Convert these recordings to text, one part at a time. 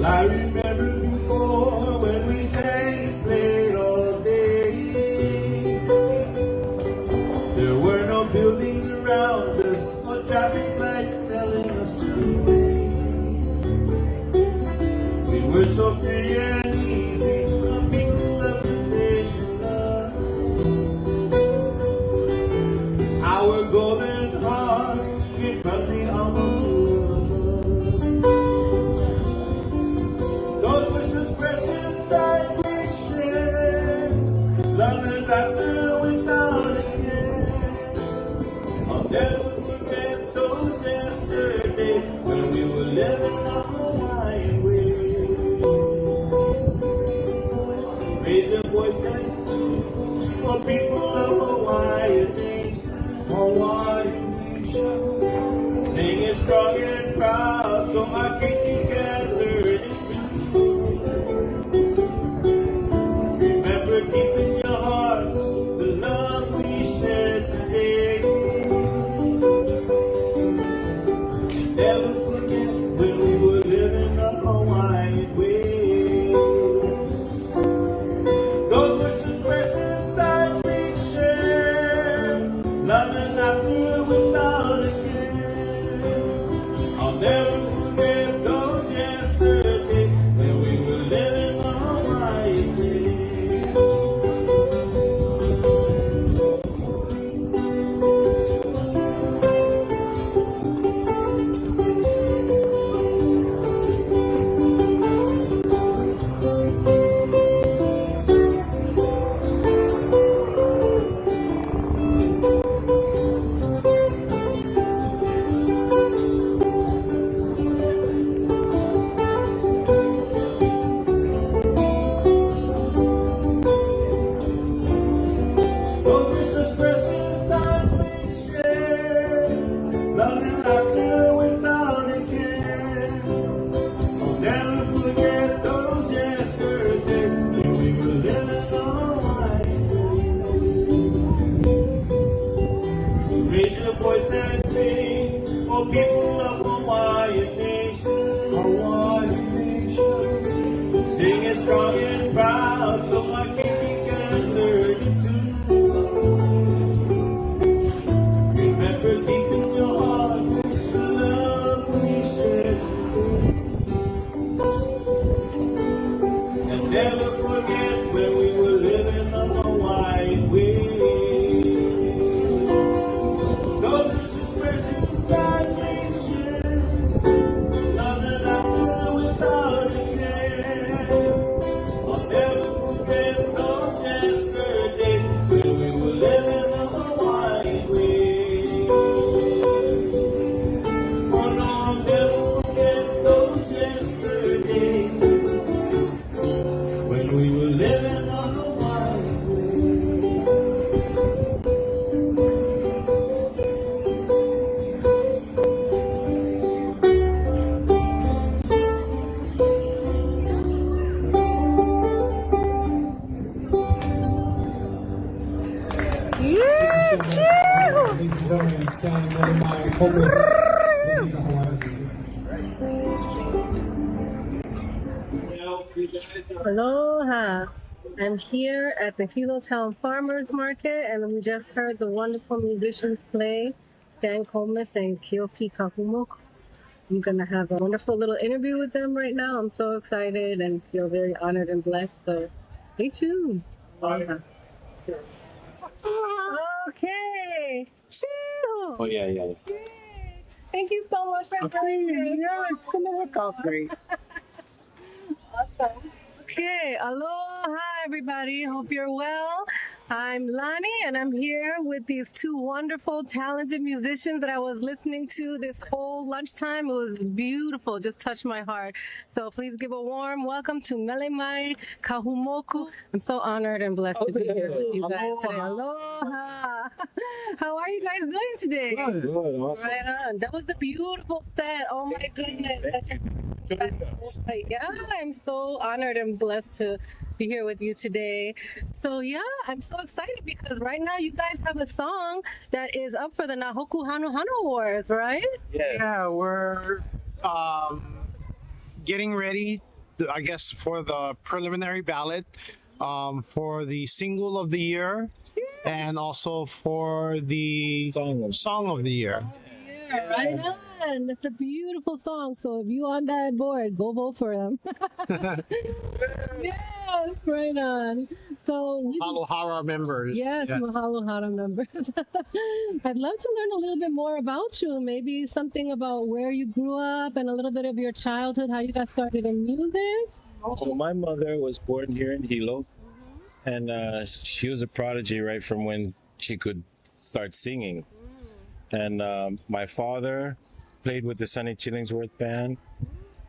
I remember before when we sang and played all day. There were no buildings around us or traffic lights telling us to wait. We were so free and easy, a people of the faith and love. Our golden heart came from the almost. Those were such precious times we shared, love and laughter without a care. I'll never forget those yesterdays when we were living the Hawaiian way. Raise your voice and sing for people of Hawaiian nation, Hawaiian nation. Sing it strong and proud so our Keoki can learn it. Remember keeping your hearts, the love we shared today. And never forget when we were living the Hawaiian way. Those were such precious times we shared, love and laughter without a care. I'll never forget those yesterdays when we were living the Hawaiian way. Those were such precious times we shared, love and laughter without a care. I'll never forget those yesterdays when we were living the Hawaiian way. So raise your voice and sing, oh people of Hawaiian nation, Hawaiian nation. Sing it strong and proud so our Keoki can learn it too. Remember keeping your heart, the love we shared today. And never forget when we were living the Hawaiian way. Those were such precious times we shared, love and laughter without a care. I'll never forget those yesterdays when we were living the Hawaiian way. Oh no, I'll never forget those yesterdays when we were living the Hawaiian way. Ladies and gentlemen, standing Melemai, Combis, this is the Hawaiian. Aloha! I'm here at the Hilo Town Farmers Market, and we just heard the wonderful musicians play, Combis and Keoki Kahumoku. I'm going to have a wonderful little interview with them right now. I'm so excited and feel very honored and blessed, so stay tuned. Aloha. Okay. Phew. Oh, yeah. Yay. Thank you so much for joining me. Yeah, it's gonna work out great. Awesome. Okay, aloha everybody. Hope you're well. I'm Lani and I'm here with these two wonderful, talented musicians that I was listening to this whole lunchtime. It was beautiful, just touched my heart. So please give a warm welcome to Melemai, Kahumoku. I'm so honored and blessed to be here with you guys today. Aloha. How are you guys doing today? Good, awesome. Right on. That was a beautiful set. Oh my goodness. Yeah, I'm so honored and blessed to be here with you today. So yeah, I'm so excited because right now you guys have a song that is up for the Nahoku Hanu Hanu Awards, right? Yeah, we're getting ready I guess, for the preliminary ballot, for the single of the year, and also for the song of the year. Yeah, right on. That's a beautiful song. So if you on that board, go vote for them. Yes, right on. So Aloha members. yes, Yeah. mahalo hara members. I'd love to learn a little bit more about you. Maybe something about where you grew up and a little bit of your childhood, how you got started in music. So my mother was born here in Hilo, and she was a prodigy right from when she could start singing. And my father played with the Sonny Chillingsworth band,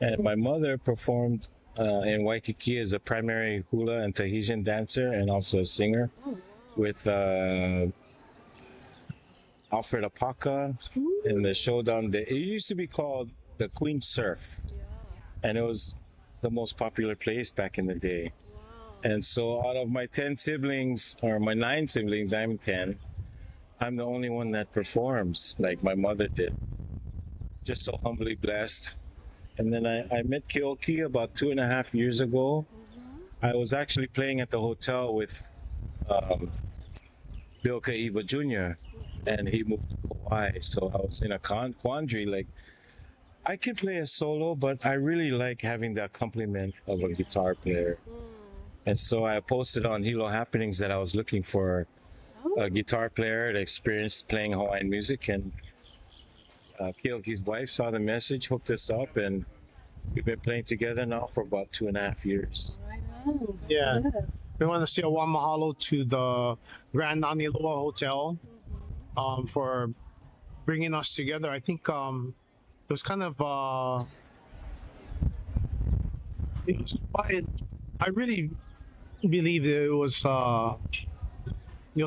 and my mother performed in Waikiki as a primary hula and Tahitian dancer, and also a singer with Alfred Apaka in the showdown. It used to be called the Queen Surf, and it was the most popular place back in the day. And so out of my 10 siblings, or my 9 siblings, I'm 10. I'm the only one that performs like my mother did. Just so humbly blessed. And then I met Keoki about 2.5 years ago. I was actually playing at the hotel with Bill Kaiva Jr. and he moved to Hawaii. So I was in a quandary, like, I could play a solo, but I really like having the accompaniment of a guitar player. And so I posted on Hilo Happenings that I was looking for a guitar player that experienced playing Hawaiian music, and Keoki's wife saw the message, hooked us up, and we've been playing together now for about 2.5 years. Right on. Yeah. Yes. We want to say a warm mahalo to the Grand Aniloa Hotel for bringing us together. I think it was kind of I really believe that it was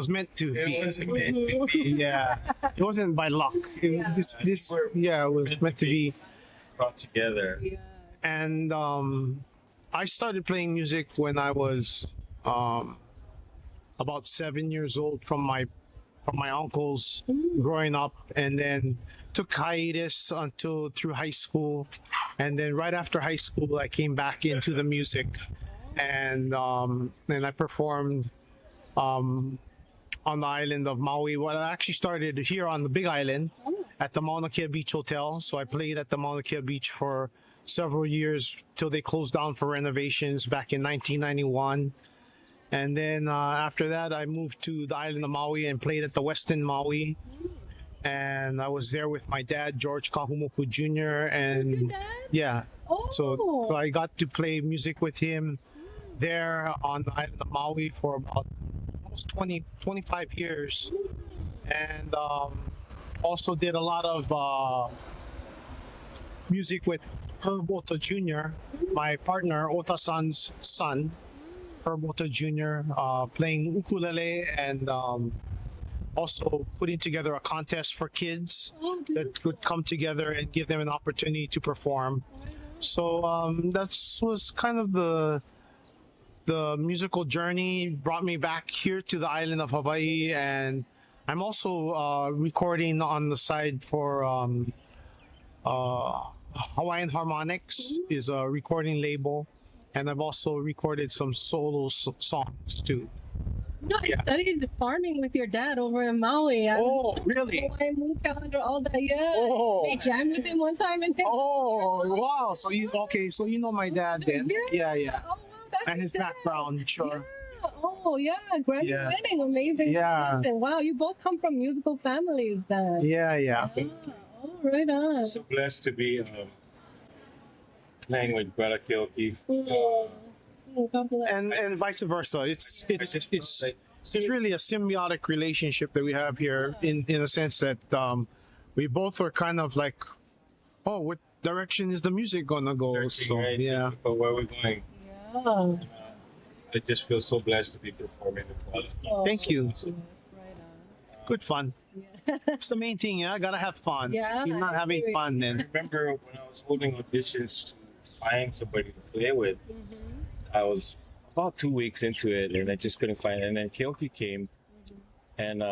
meant to be. It was meant to be. Yeah, it wasn't by luck. It was meant to be. Brought together. And I started playing music when I was about 7 years old from my uncles growing up, and then took hiatus until through high school, and then right after high school I came back into the music, and I performed on the island of Maui. Well, I actually started here on the Big Island at the Mauna Kea Beach Hotel. So I played at the Mauna Kea Beach for several years till they closed down for renovations back in 1991. And then after that, I moved to the island of Maui and played at the Westin Maui. And I was there with my dad, George Kahumoku Jr. And yeah, so I got to play music with him there on the island of Maui for about almost 25 years. And also did a lot of music with Herb Ota Jr., my partner, Ota-san's son. Herb Ota Jr., playing ukulele, and also putting together a contest for kids that would come together and give them an opportunity to perform. So that was kind of the musical journey. Brought me back here to the island of Hawaii, and I'm also recording on the side for Hawaiian Harmonics is a recording label. And I've also recorded some solo songs too. No, I studied farming with your dad over in Maui. Oh, really? Hawaiian moon calendar, all that. Yeah. Oh. We jammed with him one time and Oh, wow. So you know my dad then? Yeah. Oh, wow, that's And his your dad. background, sure. Yeah. Oh, yeah. Grammy winning. Amazing. Yeah. musician. Wow, you both come from musical families then. Yeah. Oh, right on. So blessed to be playing with Brother Keoki. God bless. And vice versa. It's really a symbiotic relationship that we have here in a sense that we both are kind of like, oh, what direction is the music gonna go? Searching, So right, yeah. for where we're going. Yeah. I just feel so blessed to be performing with Brother. Thank you. Right on. Good fun. That's the main thing, yeah. Gotta have fun. Yeah, If you're not I having agree. fun, I then remember when I was holding auditions to find somebody to play with, I was about 2 weeks into it and I just couldn't find it. And then Keoki came and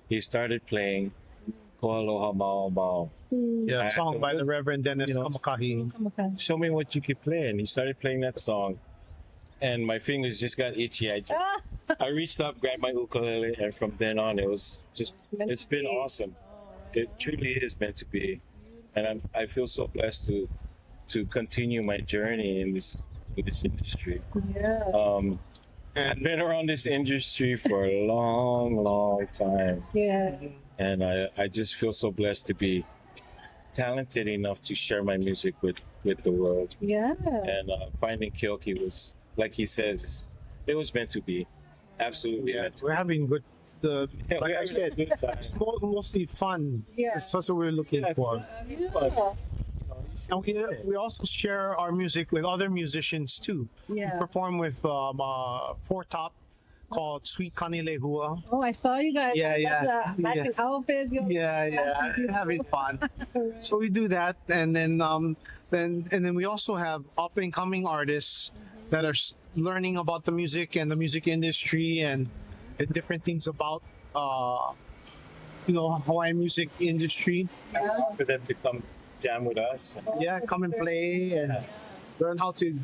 he started playing Ko Aloha Mao Mao. Yeah, I song had by to the Reverend Dennis you know, Kamakahi. Okay. show me what you could play. And he started playing that song. And my fingers just got itchy. I reached up, grabbed my ukulele, and from then on, it was just, Meant it's to been be. awesome. It truly is meant to be. And I feel so blessed to continue my journey in this industry. Yeah. I've been around this industry for a long, long time. Yeah. And I just feel so blessed to be talented enough to share my music with the world. Yeah. And finding Keoki was, like he says, it was meant to be. Absolutely Yeah, meant to we're having good. Yeah, Like we're I having said, a good time. it's mostly fun. Yeah. It's that's what we're looking for. Yeah. And we also share our music with other musicians too. Yeah. We perform with Four Top called Sweet Kanilehua. Oh, I saw you guys. Yeah, I love yeah, the matching outfits. Yeah, having fun. So we do that, and then we also have up and coming artists that are learning about the music and the music industry and different things about Hawaiian music industry. for them to come jam with us. Yeah, come and play and learn how to,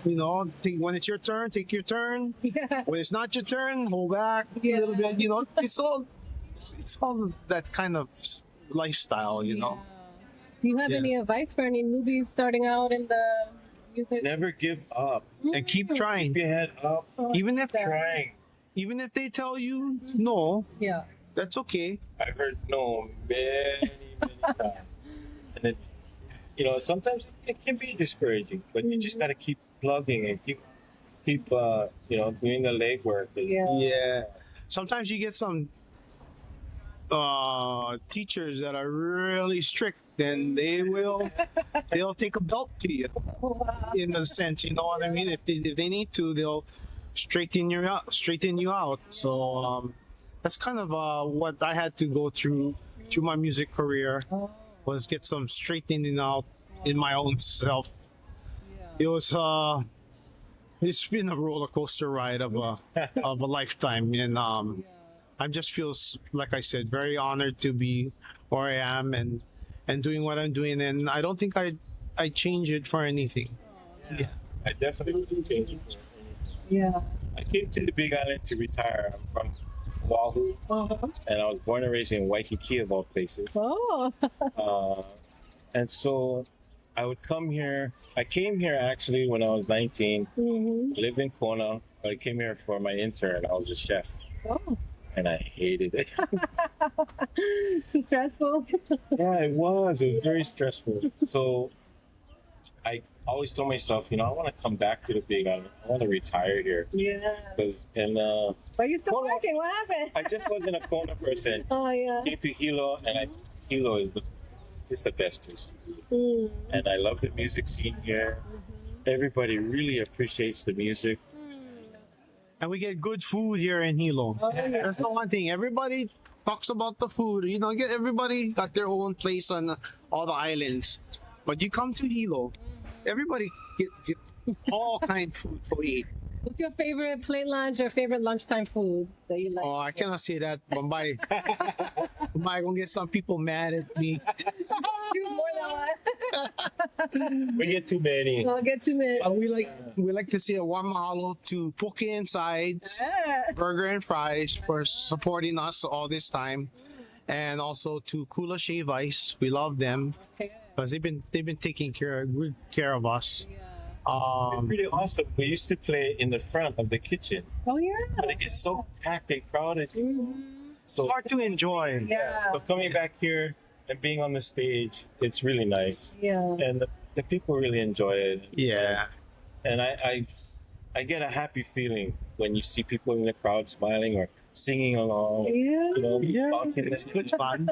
when it's your turn, take your turn. Yeah. When it's not your turn, hold back a Yeah. little bit. It's all that kind of lifestyle. Do you have Yeah. any advice for any newbies starting out in the music? Never give up. And keep trying, Keep your head up. even if Trying. they tell you no, Yeah. that's okay. I've heard no many, many times. And then, sometimes it can be discouraging, but you just got to keep plugging and keep doing the legwork. Yeah. Sometimes you get some teachers that are really strict, then they'll take a belt to you in a sense, you know what I mean? If they need to, they'll straighten you out. So that's kind of what I had to go through my music career, was get some straightening out in my own self. It was it's been a roller coaster ride of a lifetime, and I just feel, like I said, very honored to be where I am and doing what I'm doing, and I don't think I change it for anything. Yeah. I definitely wouldn't change it. Yeah. I came to the Big Island to retire. I'm from Oahu, and I was born and raised in Waikiki, of all places. Oh. And so I would come here. I came here actually when I was 19. Lived in Kona. I came here for my intern. I was a chef, Oh. and I hated it. Too stressful. Yeah, it was. It was very stressful. So I always told myself, I want to come back to the Big Island. I want to retire here. Yeah. But you still Kona- working? What happened? I just wasn't a Kona person. Oh yeah. Came to Hilo, and Hilo is the best place to be. And I love the music scene here. Everybody really appreciates the music. And we get good food here in Hilo. That's the one thing. Everybody talks about the food. Everybody got their own place on all the islands. But you come to Hilo, everybody get all kind of food to eat. What's your favorite plate lunch or favorite lunchtime food that you like? Oh, I cannot say that. Bombay. Bombay gonna get some people mad at me. Choose more than one. We get too many. Don't get too many. We like to say a warm mahalo to Poke and Sides, Yeah. Burger and Fries for supporting us all this time, and also to Kula Shave Ice. We love them Okay. because they've been taking good care of us. Really awesome. We used to play in the front of the kitchen, Oh yeah. but it gets so packed and crowded. So, It's hard to enjoy. Yeah. so coming back here and being on the stage, it's really nice. Yeah. And the people really enjoy it. Yeah. And I get a happy feeling when you see people in the crowd smiling or singing along. Yeah. Bouncing. It's good fun.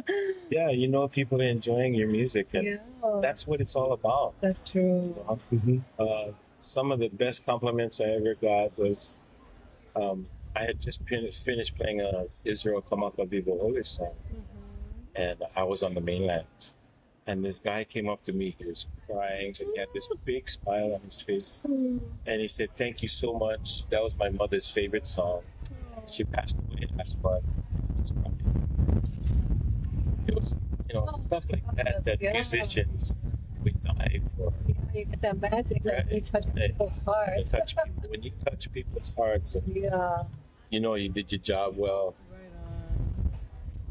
Yeah, people are enjoying your music, and Yeah. that's what it's all about. That's true. Some of the best compliments I ever got was I had just finished playing a Israel Kamaka Viva Holy song, and I was on the mainland. And this guy came up to me, he was crying, and he had this big smile on his face. And he said, "Thank you so much. That was my mother's favorite song. She passed away last month." It stuff like that Yeah. musicians we die for. You get that magic that you touch people's hearts. When you touch people's hearts, and Yeah. you did your job well.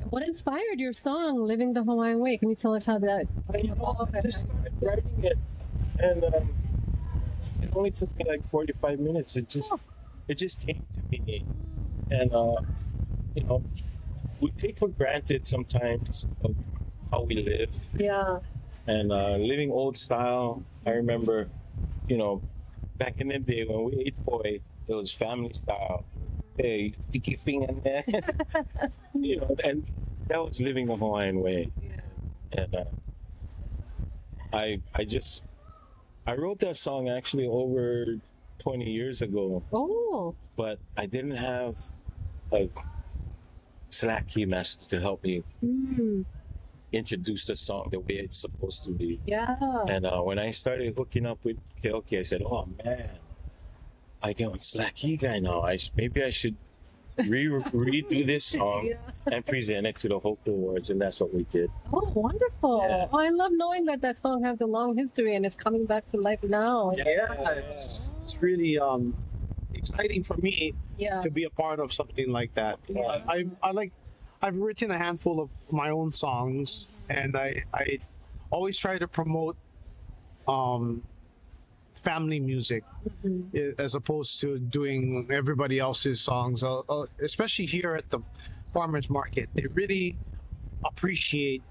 What inspired your song "Living the Hawaiian Way"? Can you tell us how that came about? I just started writing it, and it only took me like 45 minutes. It just came to me, and we take for granted sometimes of how we live, Yeah. and living old style. I remember, back in the day when we ate poi, it was family style. Hey, tiki finger there, and that was living the Hawaiian way. And I wrote that song actually over 20 years ago, Oh. but I didn't have a slack key master to help me introduce the song the way it's supposed to be. Yeah. And when I started hooking up with Keoki, I said, "Oh man, I get on slack key guy now. Maybe I should redo this song and present it to the Hoku Awards," and that's what we did. Oh, wonderful. Yeah. Oh, I love knowing that song has a long history and it's coming back to life now. Yeah, it's really exciting for me Yeah. to be a part of something like that. Yeah. I've written a handful of my own songs, and I always try to promote family music as opposed to doing everybody else's songs. Especially here at the farmers market, they really appreciate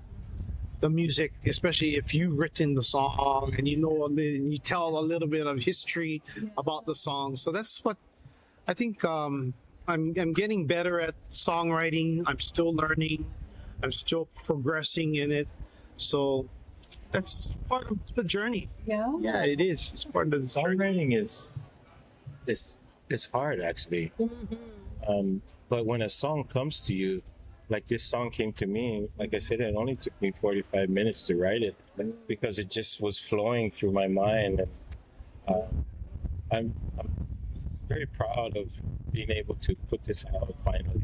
the music, especially if you've written the song and you tell a little bit of history about the song. So that's what I think. I'm getting better at songwriting. I'm still learning. I'm still progressing in it. So that's part of the journey. Yeah. Yeah, it is. It's part of the journey. Songwriting it's hard actually. But when a song comes to you, like this song came to me, like I said, it only took me 45 minutes to write it because it just was flowing through my mind. And I'm very proud of being able to put this out finally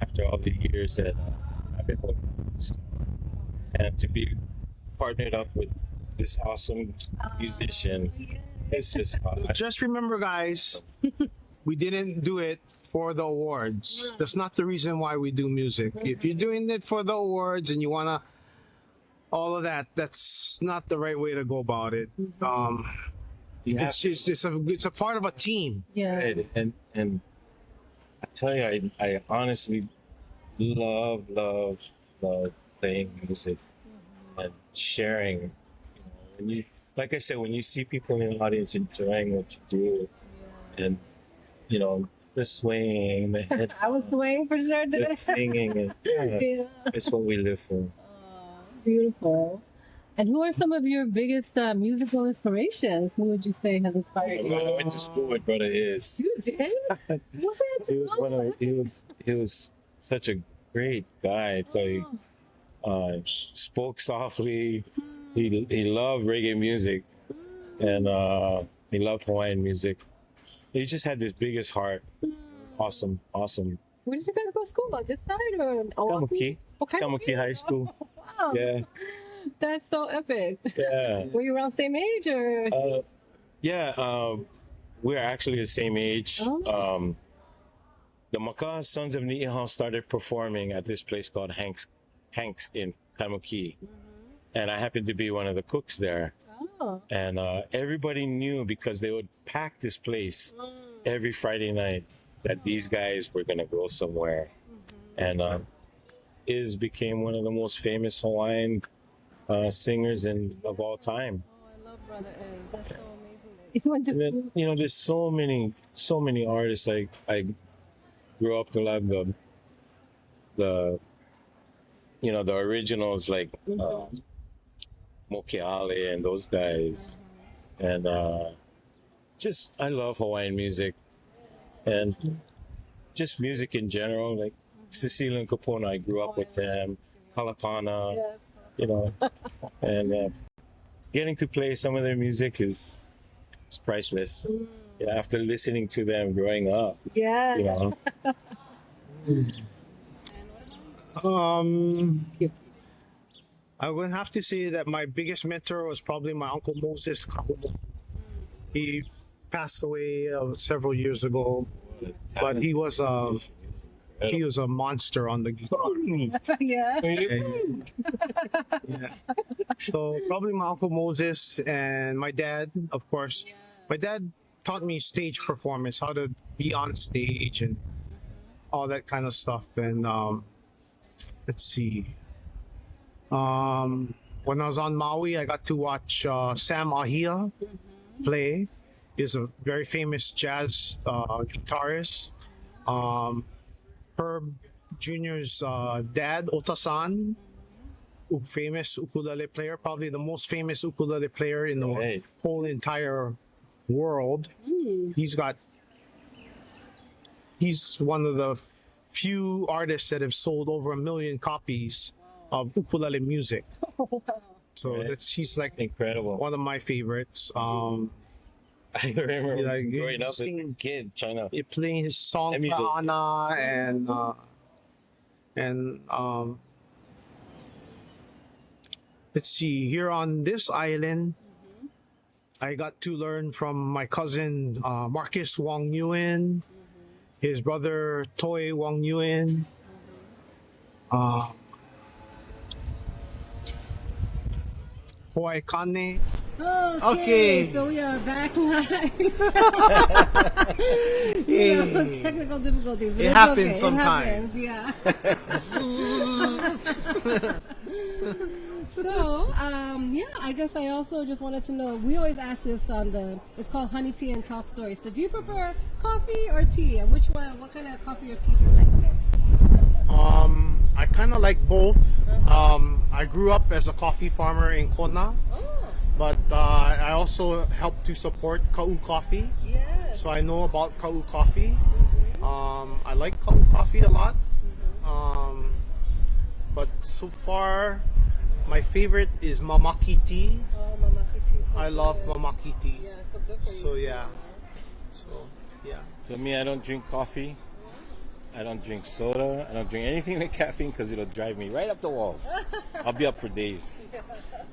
after all the years that I've been holding this. And to be partnered up with this awesome musician, it's just Just remember, guys, we didn't do it for the awards. That's not the reason why we do music. If you're doing it for the awards and you wanna all of that, that's not the right way to go about it. It's a part of a team. Yeah. Right. And I tell you, I honestly love playing music and sharing. When you, like I said, when you see people in the audience enjoying what you do, and the swaying, the head, I was swaying for sure the today. singing, and Yeah. it's what we live for. Beautiful. And who are some of your biggest musical inspirations? Who would you say has inspired you? I went to school with Brother Is. You did? What? He was such a great guy. I tell you, spoke softly. He loved reggae music, and he loved Hawaiian music. He just had this biggest heart. Awesome. Where did you guys go to school? On this side or in Oahu? Kahumoku High School. Wow. Yeah. That's so epic. Yeah. Were you around the same age or? We're actually the same age. Oh. The Maka Sons of Ni'ihau started performing at this place called Hank's in Kamuki. And I happened to be one of the cooks there. Oh. And everybody knew because they would pack this place every Friday night that these guys were going to go somewhere. And Iz became one of the most famous Hawaiian singers of all time. Oh, I love Brother Iz. That's so amazing. You went to And school? then, there's so many artists. I grew up to love the originals like Mokeale and those guys. And I love Hawaiian music and just music in general. Like Cecilia and Kapona, I grew up with them. Kalapana, and getting to play some of their music is priceless. After listening to them growing up, Yeah. I would have to say that my biggest mentor was probably my uncle Moses Kahumoku. He passed away several years ago, but he was a monster on the guitar. Yeah. Yeah. So probably my uncle Moses and my dad, of course. My dad taught me stage performance, how to be on stage and all that kind of stuff. And let's see. When I was on Maui, I got to watch Sam Ahia play. He's a very famous jazz guitarist. Herb Jr.'s dad, Otasan, famous ukulele player, probably the most famous ukulele player in the whole entire world. He's one of the few artists that have sold over 1 million copies of ukulele music. So he's like Incredible. one of my favorites. I remember like, growing up as a kid trying to playing his song Ana and let's see, here on this island I got to learn from my cousin Marcus Wong Nguyen, his brother Toy Wong Nguyen, Hawaii Kane. Okay, so we are back live. Technical difficulties. It happens sometimes. It happens, yeah. So, I guess I also just wanted to know, we always ask this on it's called Honey Tea and Talk Story. So do you prefer coffee or tea? And what kind of coffee or tea do you like the most? I kind of like both. I grew up as a coffee farmer in Kona, but I also help to support Ka'u Coffee. Yes. So I know about Ka'u Coffee. I like Ka'u Coffee a lot. But so far, my favorite is Mamaki tea. Oh, Mamaki tea. I love Mamaki tea. Yeah, so good for you. So yeah. So me, I don't drink coffee. I don't drink soda. I don't drink anything with caffeine because it'll drive me right up the walls. I'll be up for days.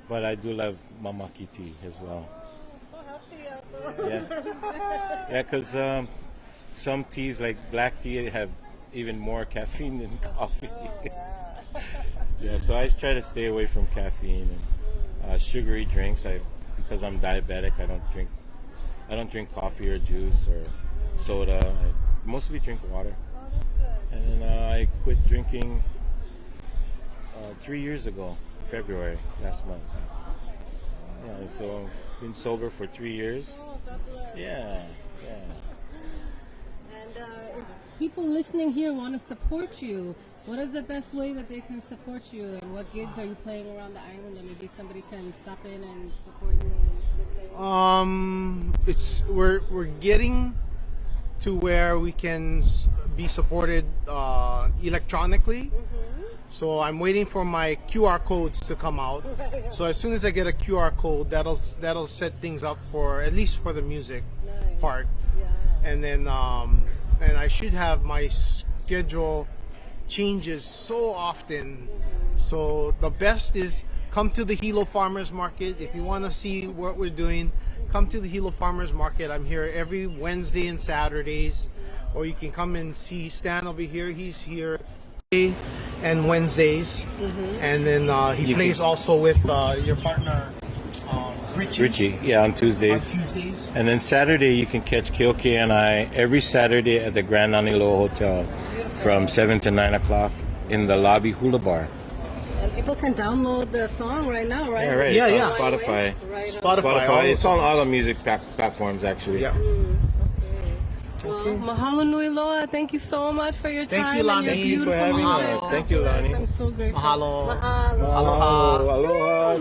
But I do love Mamaki tea as well. So healthy out there. Yeah, because some teas like black tea have even more caffeine than coffee. Yeah, so I try to stay away from caffeine and sugary drinks. Because I'm diabetic, I don't drink coffee or juice or soda. I mostly drink water. And then I quit drinking 3 years ago, February last month. Yeah, so been sober for 3 years. Oh, God bless. Yeah. And if people listening here want to support you, what is the best way that they can support you? And what gigs are you playing around the island that maybe somebody can stop in and support you? We're getting to where we can be supported electronically. So I'm waiting for my QR codes to come out. So as soon as I get a QR code, that'll set things up for at least for the music part. And then and I should have my schedule changes so often. So the best is come to the Hilo Farmers Market. If you want to see what we're doing, come to the Hilo Farmers Market. I'm here every Wednesday and Saturdays, or you can come and see Stan over here. He's here and Wednesdays, and then he plays also with your partner Richie, yeah, on Tuesdays. And then Saturday you can catch Keoki and I every Saturday at the Grand Anilo Hotel from 7 to 9 o'clock in the lobby hula bar. And people can download the song right now, right? Yeah, right. Yeah, It's yeah. on Spotify. Spotify. It's on all the music platforms, actually. Yeah. Well, mahalo nui loa. Thank you so much for your time. Thank you, Lani, and your beautiful for having music. us. Thank you, Lani. I'm so grateful. Mahalo. Mahalo. Aloha. Aloha.